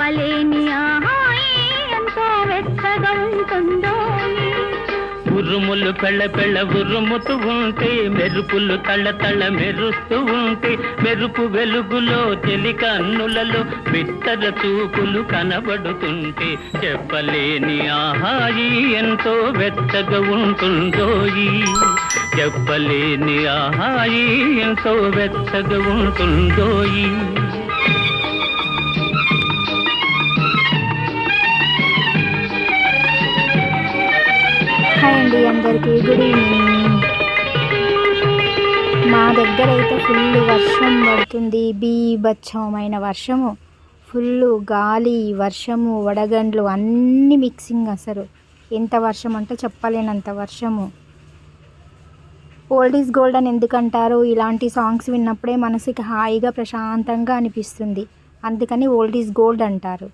చెప్పలేని ఆహాయి ఎంతో వెచ్చగా ఉంటుందో. ఉరుములు పెళ్ళ పెళ్ళ ఉరుముతూ ఉంటే, మెరుపులు తళ్ళ తళ్ళ మెరుస్తూ ఉంటే, మెరుపు వెలుగులో చెలి కన్నులలో బిత్తర చూపులు కనబడుతుంటే, చెప్పలేని ఆహాయి ఎంతో వెచ్చగా ఉంటుందోయి. చెప్పలేని ఆహాయి ఎంతో వెచ్చగా ఉంటుందోయి. హాయ్ అండి, అందరికీ గుడ్ ఈవినింగ్. మా దగ్గర అయితే ఫుల్ వర్షం పడుతుంది, బీభత్సమైన వర్షము. ఫుల్ గాలి, వర్షము, వడగండ్లు అన్నీ మిక్సింగ్. అసలు ఎంత వర్షం అంటే చెప్పలేనంత వర్షము. ఓల్డ్ ఈజ్ గోల్డ్ అని ఎందుకంటారు? ఇలాంటి సాంగ్స్ విన్నప్పుడే మనసుకి హాయిగా ప్రశాంతంగా అనిపిస్తుంది, అందుకని ఓల్డ్ ఈజ్ గోల్డ్ అంటారు.